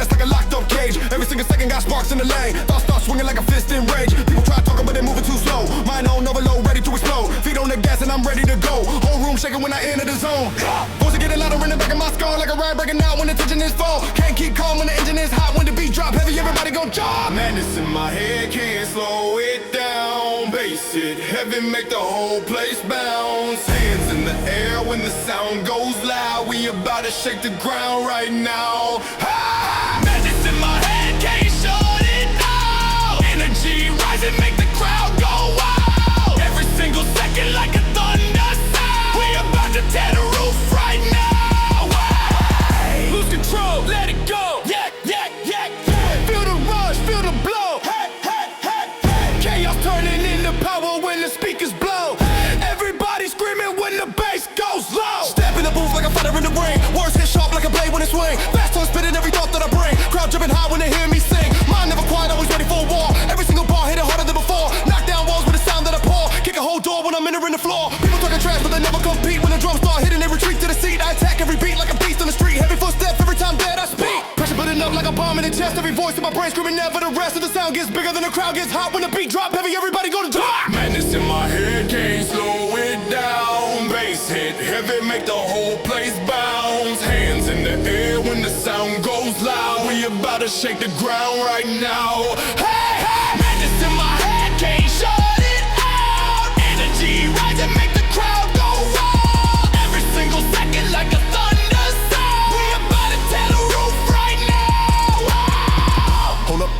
chest like a locked up cage. Every single second got sparks in the lane. Thoughts start swinging like a fist in rage. People try talking but they're moving too slow. Mind on overload, ready to explode. Feet on the gas and I'm ready to go. Whole room shaking when I enter the zone. Voice getting louder in the back of my skull like a ride breaking out when the tension is full. Can't keep calm when the engine is hot. When the beat drop heavy, everybody gon' jump. Madness in my head, can't slow it down. Bass hit heavy, make the whole place bounce. Hands in the air when the sound goes loud. We about to shake the ground right now. Ah! Madness in my head, can't shut it down. Energy rising, make the crowd go wild. Every single second like a thunder sound. We about to tear the roof right now. Hey! Lose control, let it go. Yeah, yeah, yeah, yeah. Feel the rush, feel the blow. Hey, hey, hey, hey. Chaos turning into power when the speakers blow. Everybody screaming when the bass goes low. Step in the booth like a fighter in the ring. Words hit sharp like a blade when it swing. Fast tongue spitting every thought that I bring. Crowd jumping high when they hear me sing. Mind never quiet, always ready for a war. Every single bar hitting harder than before. Knock down walls with the sound that I pour. Kick a whole door when I'm entering the floor. People talking trash but they never compete. When the drums start hitting they retreat to the seat. I attack every beat like a beast on the street. Heavy footsteps every time that I speak. Pressure building up like a bomb in the chest. Every voice in my brain screaming never. The rest of the sound gets bigger than the crowd gets hot. When the beat drop heavy everybody go to die. Madness in my head, can't slow it down. Bass hit heavy, make the whole place bounce. Hands in the air when the sound goes loud. We about to shake the ground right now. Hey, hey! Madness in my head, can't shut it out. Energy rising, make the crowd go wild. Every single second like a thunder sound. We about to tear the roof right now. Wow. Hold up.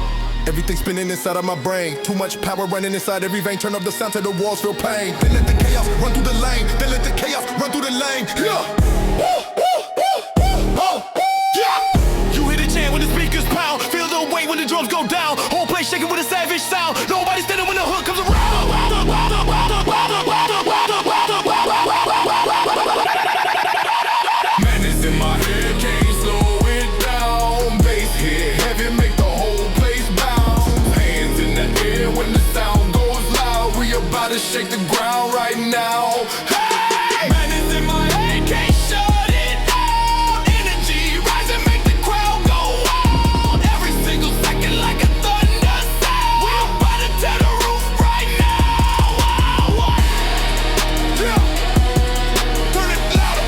Everything spinning inside of my brain. Too much power running inside every vein. Turn up the sound till the walls feel pain. Then let the chaos run through the lane. Then let the chaos run through the lane. Yeah. Yeah. You hear the chant when the speakers pound. Feel the weight when the drums go down. Whole place shaking with a savage sound. Nobody standing when the hook comes around. Madness in my head, can't slow it down. Bass hit heavy, make the whole place bounce. Hands in the air when the sound goes loud. We about to shake the ground right now. Hey! Madness in my head, can't shut it down. Energy rising, make the crowd go wild. Every single second like a thunder sound. We about to tear the roof right now. Wow. Yeah. Turn it louder.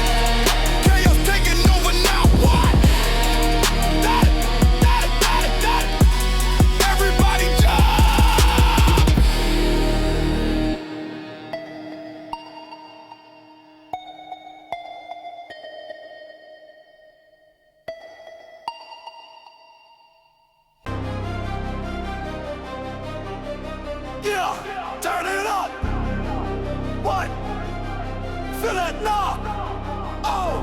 Chaos taking over now. What? Everybody jump. Yeah, turn it up. What? Feel that knock. Oh.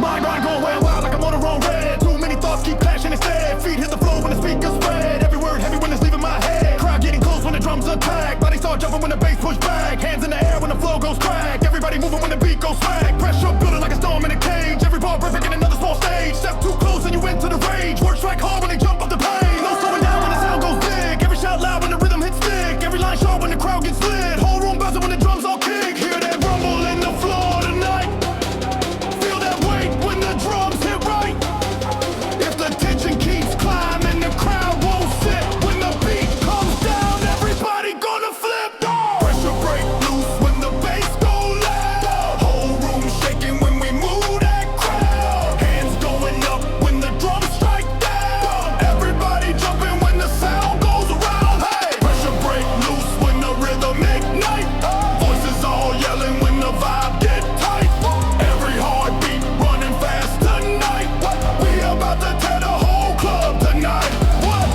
My mind going wild like I'm on the wrong red. Too many thoughts keep clashing instead. Feet hit the floor when the speakers spread. Every word heavy when it's leaving my head. Crowd getting close when the drums attack. Body start jumping when the bass push back. Hands in the air when the flow goes crack. Everybody moving when the beat goes smack. Pressure building like a storm in a cage. Every ball breaking in another small stage. Step too close and you enter the rage. Work strike hard when they jump up the pain. No slowing down when the sound goes big. Every shout loud when the rhythm hits thick. Every line sharp when the crowd gets lit. Whole room buzzing when the drums all kick. Hear that rumble in the floor tonight. Feel that weight when the drums hit right. If the tension keeps climbing, the crowd won't sit. When the beat comes down, everybody gonna flip. Pressure break loose when the bass go loud. Whole room shaking when we move that crowd. Hands going up when the drums strike down. Everybody jumping when the sound goes around. Hey, pressure break loose when the rhythm ignite. Voices all yelling when the vibe get tight. Every heartbeat running fast tonight. We about to tear the whole club tonight. What?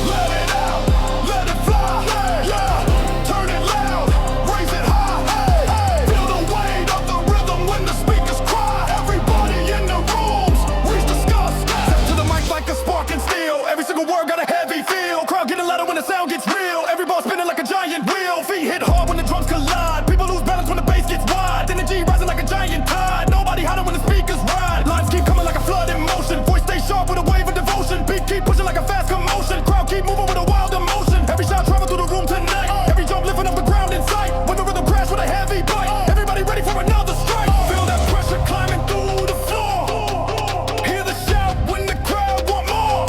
Let it out, let it fly. Yeah, turn it loud, raise it high. Hey, feel the weight of the rhythm when the speakers cry. Everybody in the rooms reach the sky. Step to the mic like a spark and steel. Every single word got a heavy feel. Crowd getting louder when the sound gets real. Every ball spinning like a giant wheel. Feet hit hard when the drums collide. People lose balance when the bass gets wide. Energy rising like a giant tide. Nobody hiding when the speakers ride. Lines keep coming like a flood in motion. Voice stay sharp with a wave of devotion. Beat keep pushing like a fast commotion. Crowd keep moving with a wild emotion. Every shot travel through the room tonight. Every jump lifting up the ground in sight. When the rhythm crash with a heavy bite. Everybody ready for another strike. Feel that pressure climbing through the floor. Hear the shout when the crowd want more.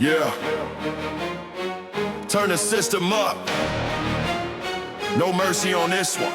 Yeah. Turn the system up. No mercy on this one.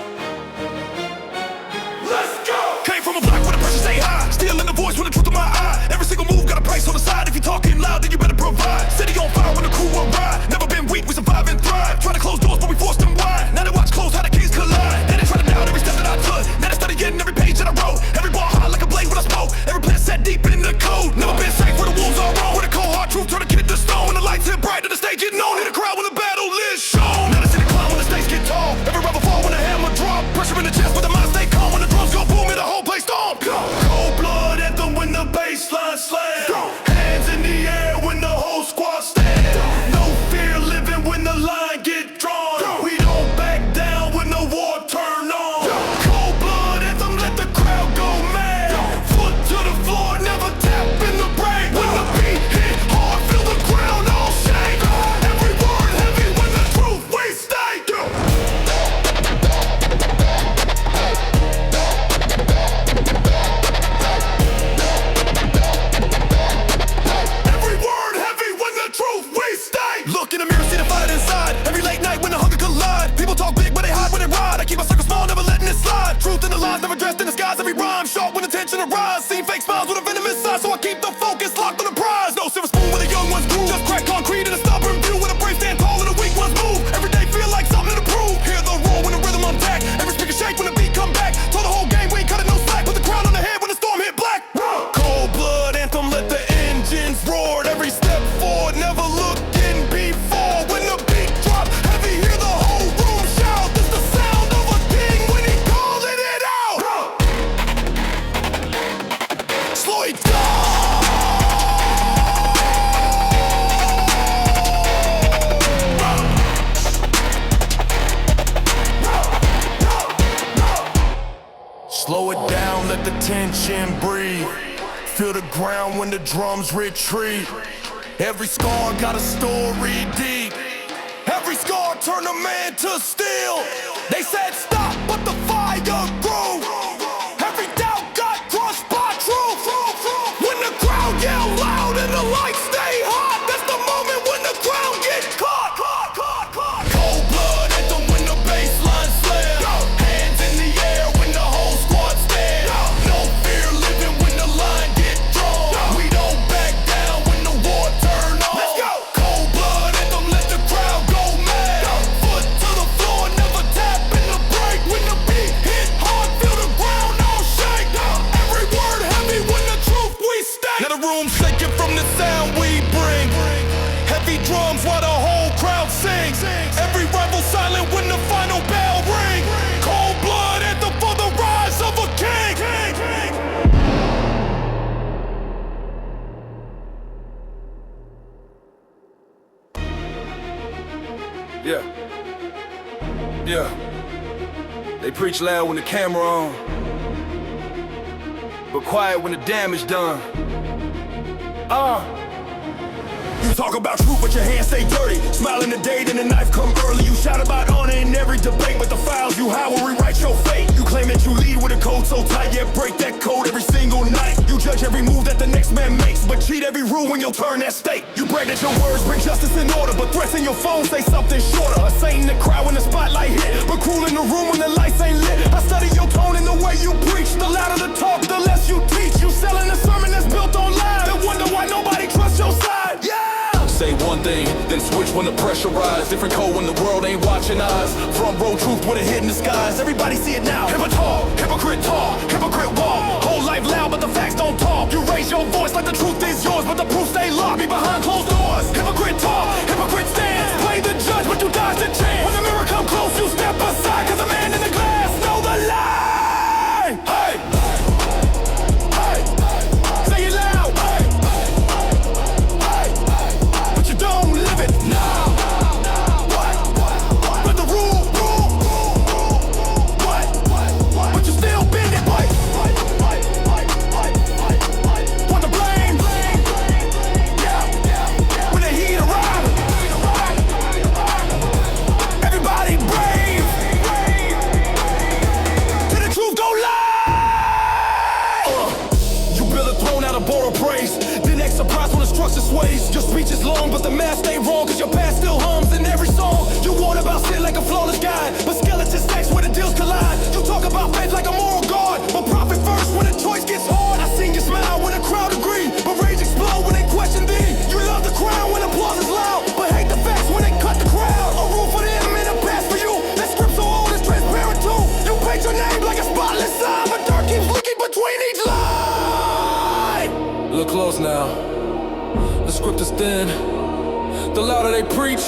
Let's go! Came from a block where the pressure stay high. Still in the voice with the truth in my eye. Every single move got a price on the side. If you talking loud, then you better provide. City on fire when the crew will ride. Never been weak, we survive and thrive. Try to close doors, but we forced them wide. Now they watch close how the keys collide. Then they try to doubt every step that I took. Now they studying every page that I wrote. Every ball hot like a blade when I smoke. Every plan set deep in the code. Never been safe where the wolves are wrong. Where the cold hard truth turn to kid to stone. When the lights hit bright, to the stage getting on. In the crowd when the battle is shown. Now the city clown when the stakes get tall. Every rebel fall when the hammer drop. Pressure in the chest, but the mind stay calm. When the drums go boom, and the whole place storm. Cold blood anthem when the bassline slam. Hands in the air when the whole squad stand. No fear living when the line get drawn. We don't back down when the war turn on. Cold blood anthem, let the crowd go mad. Foot to the floor, never tap in the brake. When the beat hit hard, feel the ground all shake. Every word heavy when the truth we stay. Look in the mirror, see the fight inside. Every late night when the hunger collide. People talk big, but they hide when they ride. I keep my circle small, never letting it slide. Truth in the lines, never dressed in disguise. Every rhyme sharp when the tension arise. Seen fake smiles with a venomous side, so I keep the focus locked on the prize. No silver spoon when the young ones grew. Just crack concrete in a stubborn view. When the brave stand tall and the weak ones move. Every day feel like something to prove. Hear the roar when the rhythm unpack. Every speaker shake when the beat come back. Told the whole game we ain't cutting no slack. Put the crown on the head when the storm hit black. Cold blood anthem, let the engines roar. Every step forward, never looking before. When the beat drop heavy, hear the whole room shout. This the sound of a king when he calling it out. Slow it down. Slow it down, let the tension breathe. Feel the ground when the drums retreat. Every scar got a story deep. Every scar turned a man to steel. They said stop, but the fire grew. Every doubt got crushed by truth. When the crowd yell loud and the lights stay hot, that's the moment when the crowd get caught. Cold blood anthem when the bassline slam. Hands in the air when the whole squad stand. No fear living when the line get drawn. We don't back down when the war turn on. Let's go. Cold blood anthem, let the crowd go mad. Foot to the floor, never tap in the brake. When the beat hit hard, feel the ground all shake. Every word heavy when the truth we state. Now the room shaking from the sound we bring. Heavy drums while the whole crowd sings. Every rival silent when the final bell ring. Cold blood anthem for the rise of a king. Yeah. They preach loud when the camera on, but quiet when the damage done. You talk about truth, but your hands stay dirty. Smile in the day, then the knife come early. You shout about honor in every debate, but the files you hide will rewrite your fate. You claim that you lead with a code so tight, yet break that code every single night. You judge every move that the next man makes, but cheat every rule when you'll turn that state. You brag that your words bring justice in order, but threats in your phone say something shorter. A saint in the crowd when the spotlight hit, but cruel in the room when the lights ain't lit. I study your tone and the way you preach. The louder the talk, the less you teach. You selling a sermon that's built on lies. They wonder why nobody trusts your side. Yeah! Say one thing, then switch when the pressure rise. Different code when the world ain't watching eyes. Front row truth with a hidden disguise. Everybody see it now. Hypocrite talk, hypocrite walk. Whole life loud, but the facts don't talk. You raise your voice like the truth is yours, but the proof stay locked. Be behind closed doors. Hypocrite talk, hypocrite stands. Play the judge, but you dodge the chance. When the mirror come close, you step aside. Cause the man in the glass know the lie. Hey! Say it loud. Don't live it now. What? But the rule. What? But you still bend it. What? Want the blame? Yeah. Your speech is long, but the math ain't wrong, cause your past still hums in every song. You warn about sin like a flawless guide, but skeleton stacks where the deals collide. You talk about faith like a moral guard, but profit first when the choice gets hard. I seen you smile when the crowd agree, but rage explode when they question thee. You love the crown when applause is loud, but hate the facts when they cut the crowd. A rule for them and a pass for you. That script so old it's transparent too. You paint your name like a spotless sign, but dirt keeps leaking between each line. Look close now. The script is thin. The louder they preach,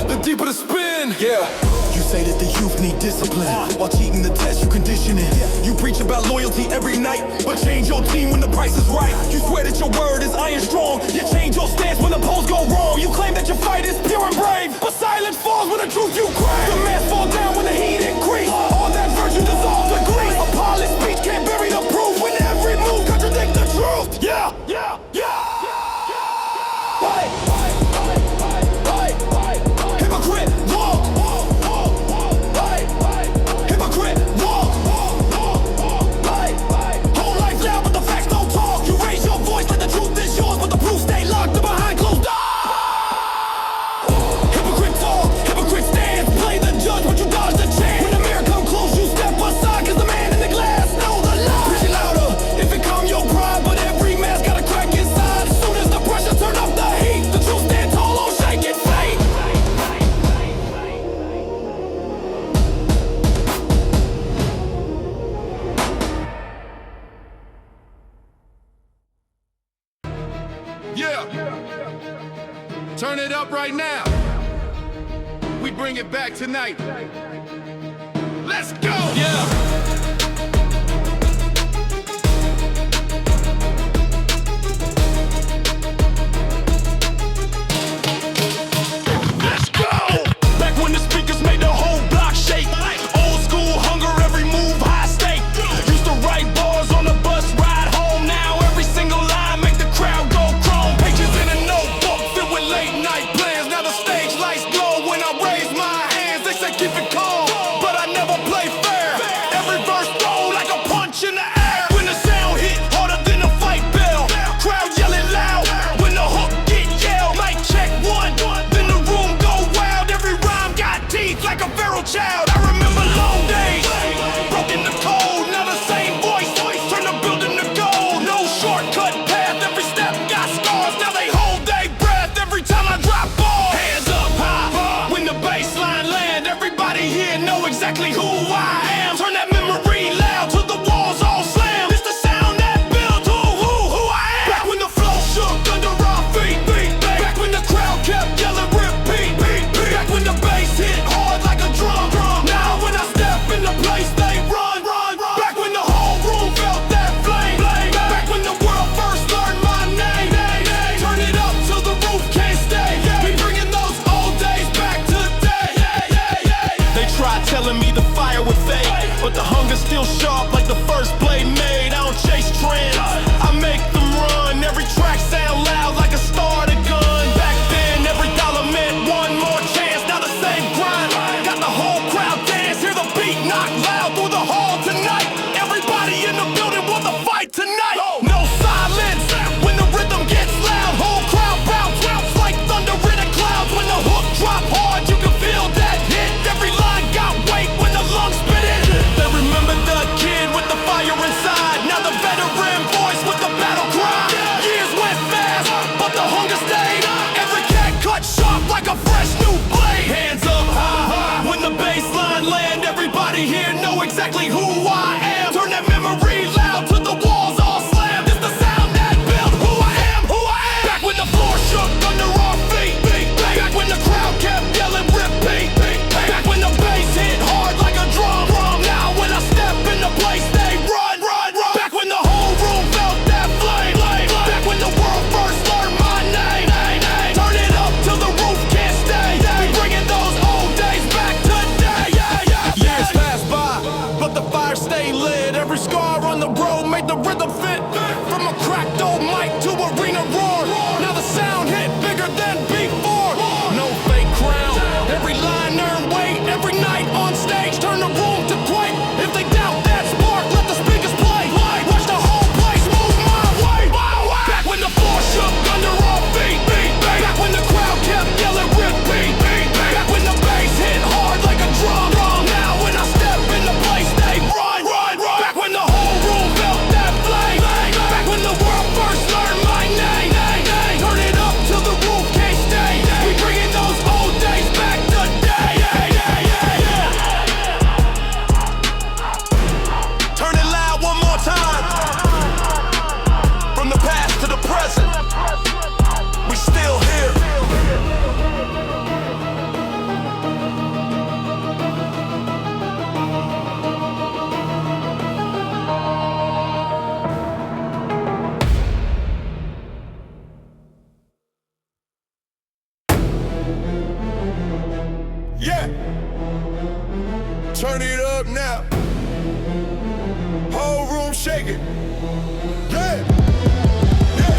the deeper the spin. Yeah. You say that the youth need discipline, while cheating the test you condition it. You preach about loyalty every night, but change your team when the price is right. You swear that your word is iron strong, you change your stance when the polls go wrong. You claim that your fight is pure and brave, but silence falls when the truth you crave. The mask fall down when the heat increase, all that virtue dissolves to grief. A polished speech can't bury the proof when every move contradicts the truth. Yeah, yeah, yeah. Hypocrite, walk. Hypocrite, walk. Whole life loud, but the facts don't talk. You raise your voice like the truth is yours, but the proof stay locked up behind closed doors. Hypocrite talk, hypocrite stand. Play the judge, but you dodge the chance. When the mirror come close, you step aside, cause the man in the glass know the lie. Preach it louder, if it calm your pride, but every man's got a crack inside. As soon as the pressure turn up the heat, the truth stand tall on shaking faith. Yeah. Turn it up right now. We bring it back tonight. Let's go. Yeah. Let's go. Back when the speakers made the whole block shake. Old school hunger, every move high stake. Used to write bars on the bus ride home. Now every single line make the crowd go chrome. Pages in a notebook filled with late night plans. Now the stage lights glow when I raise my hands. They say keep it calm, but I never play fair. Every verse thrown like a punch in the air. When the sound hit harder than a fight bell, crowd yelling loud when the hook get yelled. Mic check one, then the room go wild. Every rhyme got teeth like a feral child. I remember long days, broken the code. Now the same voice, turn the building to gold. No shortcut path, every step got scars. Now they hold their breath every time I drop bars. Hands up high, when the bass line land. Everybody here know exactly who I am. Turn that memory loud till the walls all slam. It's the sound that builds who I am. Back when the flow shook under our feet. Back when the crowd kept yelling repeat. Back when the bass hit hard like a drum. Now when I step in the place they run. Back when the whole room felt that flame. Back when the world first learned my name. Turn it up till the roof can't stay. We bringing those old days back today. They tried telling me the fire would fade, but the hunger's still sharp like the first blade made. I don't chase trends, I make them run. Every track sound loud like a starter gun. Back then every dollar meant one more chance. Now the same grind, got the whole crowd dance. Hear the beat knock loud through the hall tonight. Everybody in the building want the fight tonight. No silence when the rhythm gets loud. Whole crowd bounce like thunder in the clouds. When the hook drop hard, you can feel that hit. Every line got weight when the lungs spit it. They remember the kid with the fire inside. Now the veteran Turn it up now. Whole room shaking. Yeah.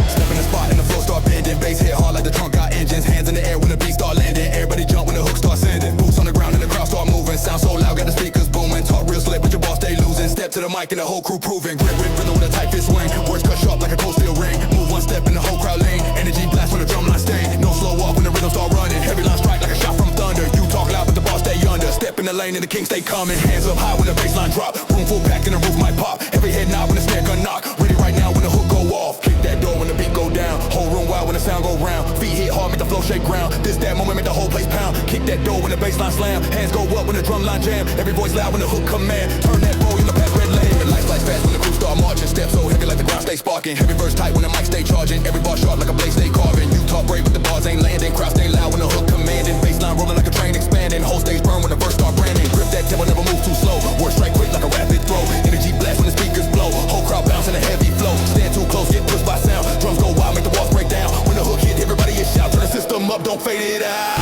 Step in the spot and the floor start bending. Bass hit hard like the trunk got engines. Hands in the air when the beat start landing. Everybody jump when the hook start sending. Boots on the ground and the crowd start moving. Sound so loud, got the speakers booming. Talk real slick, but your boss stay losing. Step to the mic and the whole crew proving. Grip rhythm with a tight fit swing. Words cut sharp like a cold steel ring. Move one step and the whole crowd lean. Energy blast when the drum line sting. No slow up when the rhythm start running. Heavy line strike like a shot from thunder. You talk loud but the boss stay under. Step in the lane and the king stay coming. Hands up high when the bass line drop. Room full packed and the roof might pop. Every head nod when the snare gun knock. Ready right now when the hook go off. Kick that door when the beat go down. Whole room wild when the sound go round. Feet hit hard, make the flow shake ground. This that moment make the whole place pound. Kick that door when the bass line slam. Hands go up when the drum line jam. Every voice loud when the hook command. Turn that bowl in the past red lane. Lights flash fast when the crew start marching. Step so heavy like the ground stay sparking. Heavy verse tight when the mic stay charging. Every bar sharp like a blade stay carving. You talk brave but the bars ain't landing. Crowd stay loud when the hook commanding. Bass line rolling like a train expanding. Whole stage burn when the verse start branding. Grip that tempo, never move too slow. Word strike quick like a rapid throw. Energy blast when the speakers blow. Whole crowd bouncing a heavy flow. Stand too close, get pushed by sound. Drums go wild, make the walls break down. When the hook hit, everybody is shout. Turn the system up, don't fade it out.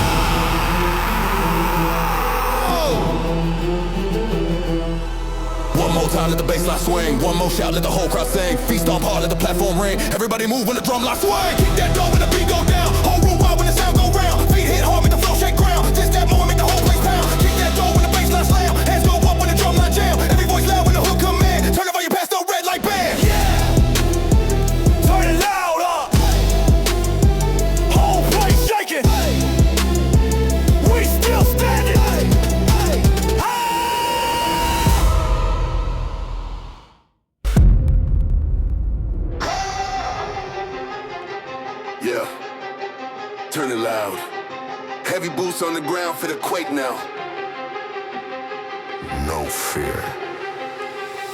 One more time, let the bass line swing. One more shout, let the whole crowd sing. Feet stomp hard, let the platform ring. Everybody move when the drum line swing. Kick that door when the beat go down. Whole room wild when the sound go round. Feet hit hard, make the flow shake ground. Just that moment, make the whole place pound. Kick that door when the bass line slam. Hands go up when the drum line jam. Every voice loud when the hook come in. Turn up all your past, no red light band. Yeah. Turn it loud up. Whole place shaking. We still standing. Yeah, turn it loud. Heavy boots on the ground for the quake now. No fear.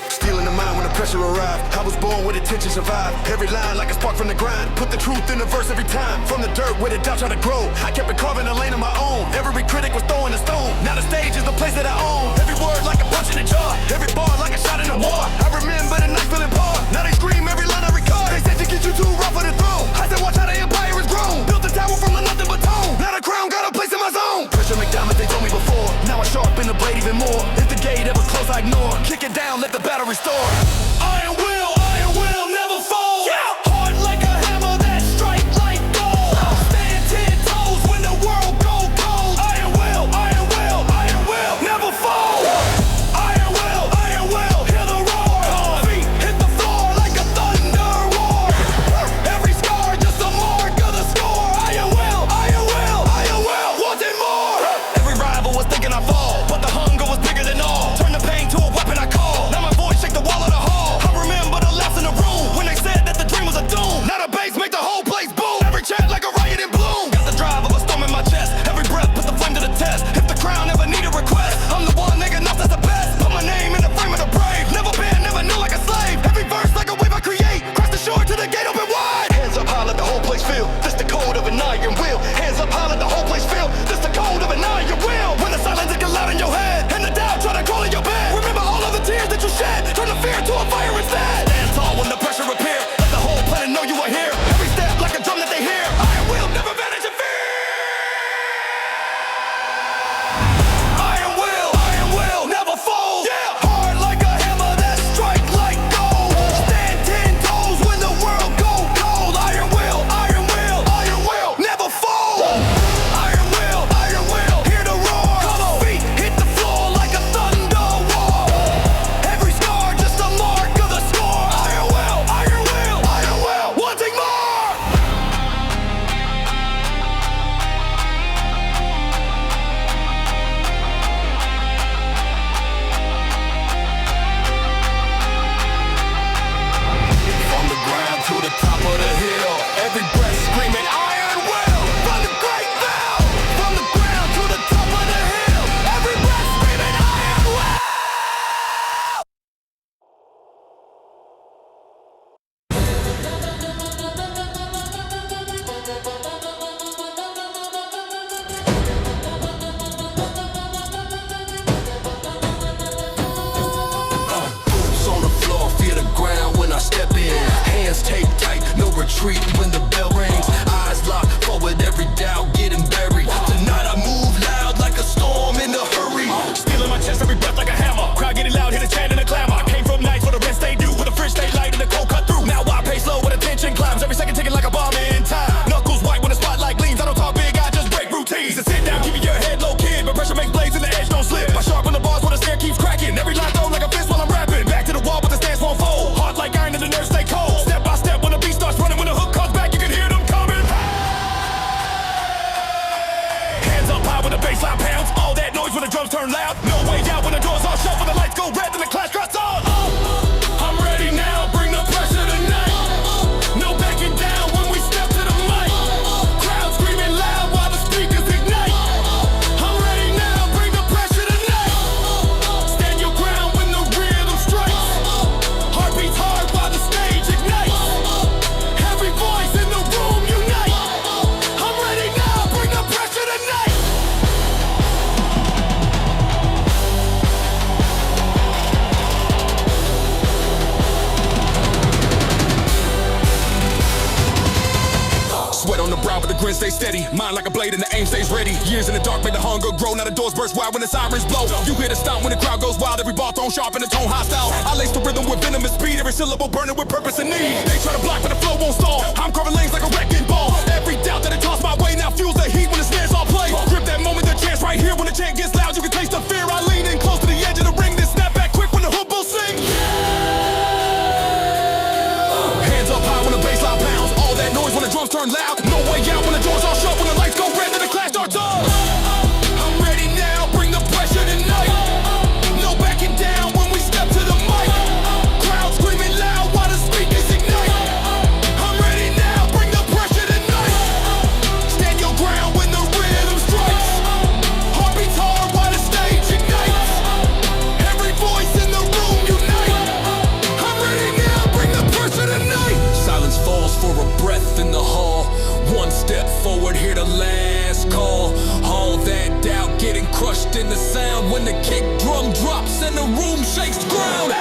Stealing the mind when the pressure arrived. I was born with attention survived. Every line like a spark from the grind. Put the truth in the verse every time. From the dirt where the doubt tried to grow, I kept it carving a lane of my own. Every critic was throwing a stone. Now the stage is the place that I own. Every word like a punch in the jaw. Every bar like a shot in the war. I remember the night feeling poor. Now they scream every line I record. They said to get you too rough for the throne. I said watch how the empire is grown. Built a tower from the nothing but tone. Now the crown got a place in my zone. Pressure McDonald, they told me before. Now I sharpen the blade even more. If the gate ever close, I ignore. Kick it down, let the battle restore. Iron will never fall. Yeah. Hard like a hammer that strike like gold. Stand 10 toes when the world go cold. Iron will never fall. Iron will, hear the roar. Feet hit the floor like a thunder roar. Every scar just a mark of the score. Iron will, wanting more. Every rival was thinking I fall, but the hunger was bigger than all. Turn the pain to a weapon I call. Now my voice shake the wall of the hall. I remember the laughs in the room when they said that the dream was a doom. Now the bass make the whole place boom. Every chant like a riot in bloom. Got the drive of a storm in my chest. Every breath put the flame to the test. If the crown ever need a request, I'm the one nigga knows that's the best. Put my name in the frame of the brave. Never been, never knew like a slave. Every verse like a wave I create. Cross the shore to the gate open wide. Hands up high, let the whole place feel. This the code of an iron will. Hands up high, let the whole place feel. This the code of an iron will. When the silence get loud in your head and the doubt try to crawl in your bed. Remember all of the tears that you shed. Turn the fear to a fire instead. Stand tall when the pressure appear. Let the whole planet know you are here. Every step like a drum that they hear. Iron will never vanish in fear. Iron will never fall. Yeah. Hard like a hammer that strike like gold. Stand 10 toes when the world go cold. Iron will never fall. Iron will, hear the roar. Feet hit the floor like a thunder war. Every scar just a mark of the score. Iron will, wanting more. From the ground to the top of the hill, every breath screaming iron will. From the great bell, from the ground to the top of the hill, every breath screaming iron will. Boots on the floor, feel the ground when I step in. Hands taped tight, no retreat when the bell rings. Eyes locked forward, every doubt getting buried. Tonight I move loud like a storm in a hurry. Stealing my chest, every breath like stay steady, mind like a blade and the aim stays ready. Years in the dark make the hunger grow, now the doors burst wide when the sirens blow. You hear the stomp when the crowd goes wild, every ball thrown sharp and the tone hostile. I lace the rhythm with venom and speed, every syllable burning with purpose and need. They try to block but the flow won't stall, I'm carving lanes like a wrecking ball. Every doubt that it tossed my way now fuels the heat when the snares all play. Grip that moment, the chance right here when the chant gets loud, you can taste the fear. I lean in close to the edge of the ring, then snap back quick when the hoop will sing. Hands up high when the bassline pounds, all that noise when the drums turn loud. No way out when the doors all shut, when the lights go red and the clash starts up. I'm ready now, bring the pressure tonight. No backing down when we step to the mic. Crowd screaming loud while the speakers ignite. I'm ready now, bring the pressure tonight. Stand your ground when the rhythm strikes. Heart beats hard while the stage ignites. Every voice in the room unite. I'm ready now, bring the pressure tonight. Silence falls for a breath in the hall. One step forward, hear the last call. All that doubt getting crushed in the sound when the kick drum drops and the room shakes the ground.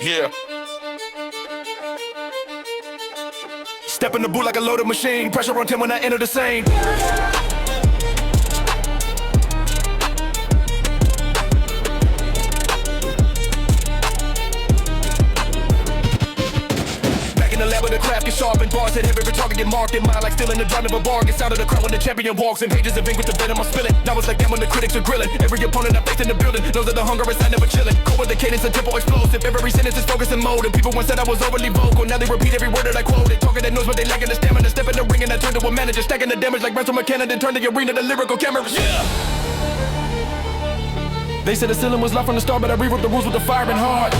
Yeah. Step in the booth like a loaded machine. Pressure on 10 when I enter the scene. The craft gets sharp and bars hit every target get marked in mind like still in the drum of a bar. Gets out of the crowd when the champion walks and pages of ink with the venom I'm spilling. Now it's like that when the critics are grilling. Every opponent I face in the building knows that the hunger is I never chilling. Cold with the cadence and tempo explosive. Every sentence is focused and mode. And people once said I was overly vocal. Now they repeat every word that I quoted. Talking that knows what they lacking the stamina. Step in the ring and I turn to a manager. Stacking the damage like Rental McKenna. Then turn the arena to lyrical cameras. Yeah. They said the ceiling was locked from the start, but I rewrote the rules with the fire and heart.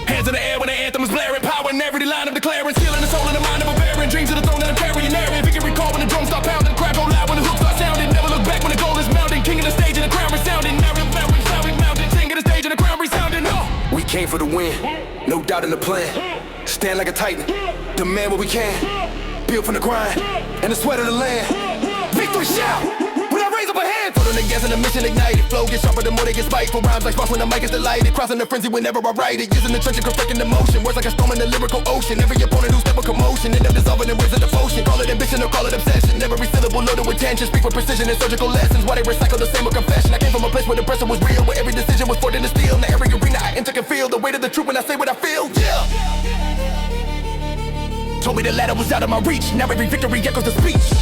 Hands in the air when the anthem is blaring. Power in every line of declaring. Stealing the soul and the mind of a baron. Dreams of the throne that I'm carrying. Narrating victory call when the drums start pounding. The crowd go loud when the hooks start sounding. Never look back when the goal is mounting. King of the stage and the crown resounding. Mounting. King of the stage and the crown resounding. We came for the win, no doubt in the plan. Stand like a titan, demand what we can. Build from the grind and the sweat of the land. Victory shout when I raise up a hand. Foot on the gas and the mission ignited. Flow gets sharper the more they get spiteful. Rhymes like sparks when the mic is delighted. Crossing the frenzy whenever I write it. Using the trench and perfecting the motion. Words like a storm in the lyrical ocean. Every opponent who step a commotion. And them dissolving in words of devotion. Call it ambition or call it obsession. Every syllable loaded with tension. Speak with precision and surgical lessons. Why they recycle the same with confession. I came from a place where the pressure was real. Where every decision was forged in the steel. In every arena I enter can feel the weight of the truth when I say what I feel. Yeah. Told me the ladder was out of my reach. Now every victory echoes the speech.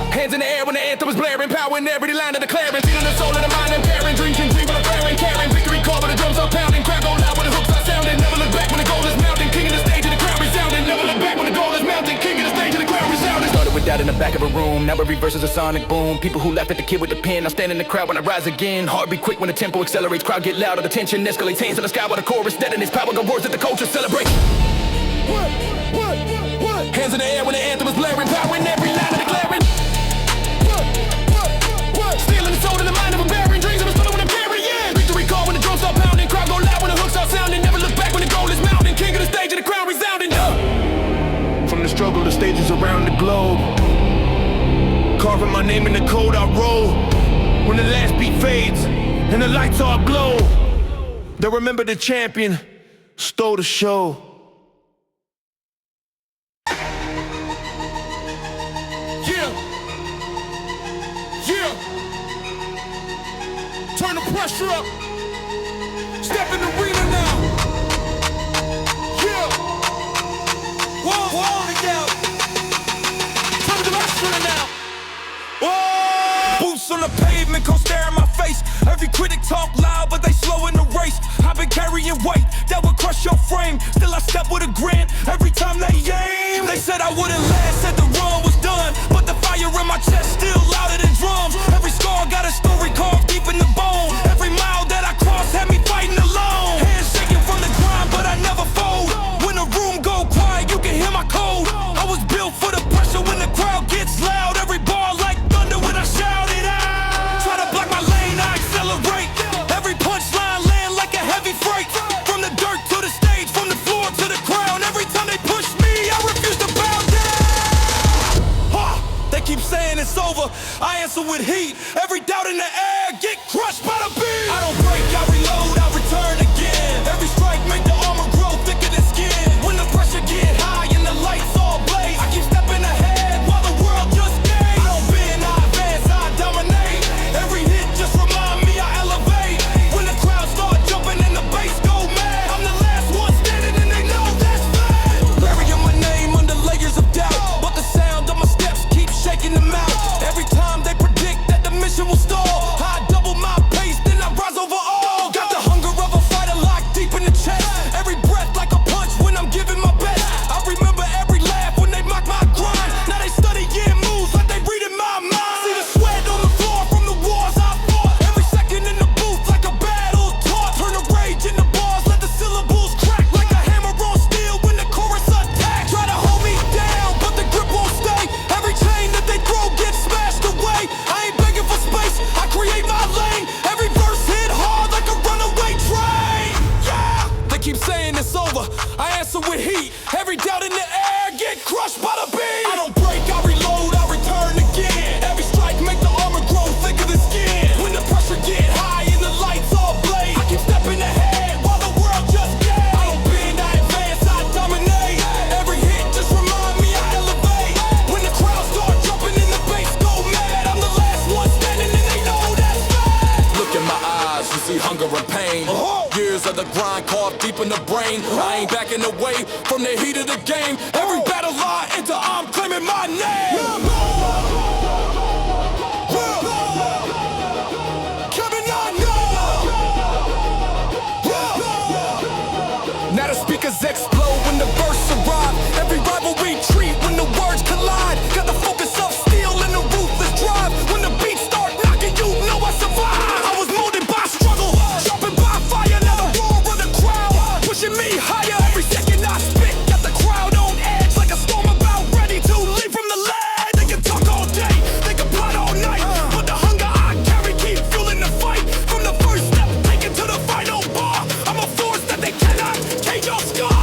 Hands in the air when the anthem is blaring. Power in every line of declaring. Feeding the soul of the mind and pairing. Dreams can dream with a prayer and caring. Victory call when the drums are pounding. Crowd go loud when the hooks are sounding. Never look back when the goal is mounting. King of the stage and the crowd resounding. Never look back when the goal is mounting. King of the stage and the crowd resounding. Started with doubt in the back of a room. Now every verse is a sonic boom. People who laugh at the kid with the pen. I stand in the crowd when I rise again. Heart beat quick when the tempo accelerates. Crowd get louder. The tension escalates. Hands in the sky while the chorus detonates. Power got words that the culture celebrates. Hands in the air when the anthem is blaring. Power in every line of declaring. Stealing the soul and the mind of a baron. Dreams of the soul when I'm carrying. Victory call when the drums start pounding. Crowd go loud when the hooks start sounding. Never look back when the goal is mounting. King of the stage and the crown resounding. From the struggle to stages around the globe. Carving my name in the code I roll. when the last beat fades and the lights all glow, they'll remember the champion stole the show. Yeah, yeah. Turn the pressure up. Step in the arena now. Yeah. Whoa, together. Turn the pressure now. Whoa. Boots on the pavement, come stare in my face. Every critic talk loud, but they slow in the race. I've been carrying weight that would crush your frame. Still I step with a grin every time they aim. They said I wouldn't last, said the run was done, but the fire in my chest still louder than drums. Every scar got a story carved deep in the bone. Every mile that I crossed had me fighting alone. Hands shaking from the grind, but I never fold. When the room go quiet, you can hear my code. I was built for the pressure when the crowd gets loud. Every bar like thunder when I shout it out. Try to block my lane, I accelerate. Every punchline land like a heavy freight. From the dirt to the stage, from the floor to the ground. Every time they push me, I refuse to bow down. They keep saying it's over, I answer with heat. Every doubt in the air, get crushed by the beat. I don't break, I reload, I return again. Every strike make the armor grow thicker than skin. When the pressure get high and the lights all blaze, I keep stepping ahead while the world just gaze. I don't bend, I advance, I dominate. Every hit just remind me I elevate. When the crowd start jumping and the bass go mad, I'm the last one standing and they know that's bad. Burying my name under layers of doubt, but the sound of my steps keep shaking them out. Every time they predict that the mission will stall, I double my pace, then I rise over all. Got the hunger of a fighter locked deep in the chest. Every breath like a punch when I'm giving my best. I remember every laugh when they mock my grind. Now they studying moves like they reading my mind. See the sweat on the floor from the wars I fought. Every second in the booth like a battle taught. Turn the rage into bars, let the syllables crack like a hammer on steel when the chorus attacks. Try to hold me down, but the grip won't stay. Every chain that they throw gets smashed away. I ain't begging for space, I create my lane. Every verse hit hard like a runaway train. Yeah, they keep saying it's over, I answer with heat. Every doubt in the air get crushed by the beat. I don't break, I reload, I return again. Every strike make the armor grow thicker than skin. When the pressure get high and the lights all blaze, I keep stepping ahead while the world just gaze. I don't bend, I advance, I dominate. Every hit just remind me I elevate. When the crowd start jumping and the bass go mad, I'm the last one standing and they know that's bad. Look in my eyes, you see hunger and pain. Years of the grind carved deep in the brain. I ain't backing away from the heat of the game. Every battle I enter, I'm claiming my name. Kevin, I know. Now the speakers explode when the bursts arrive. Every rival retreat when the words collide. Got the focus of steel and the ruthless drive. When the beats start knocking, you know I survive. I was molded by struggle, sharpened by fire. Now the roar of the crowd pushing me higher. Every second I spit, got the crowd on edge like a storm about ready to leap from the ledge. They can talk all day, they can plot all night, but the hunger I carry keep fueling the fight. From the first step taken to the final bar, I'm a force that they cannot cage or scar.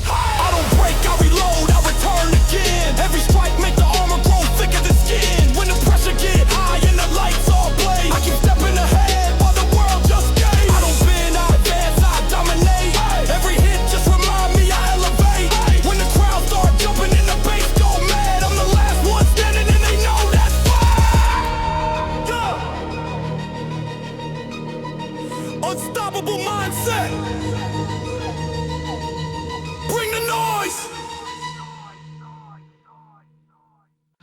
I don't break, I reload, I return again. Every strike make the armor grow thicker than skin. When the pressure get high and the lights all blaze, I keep stepping ahead while the world just gaze. I don't bend, I advance, I dominate. Every hit just remind me I elevate. When the crowd start jumping and the bass go mad, I'm the last one standing and they know that's fine. Unstoppable mindset.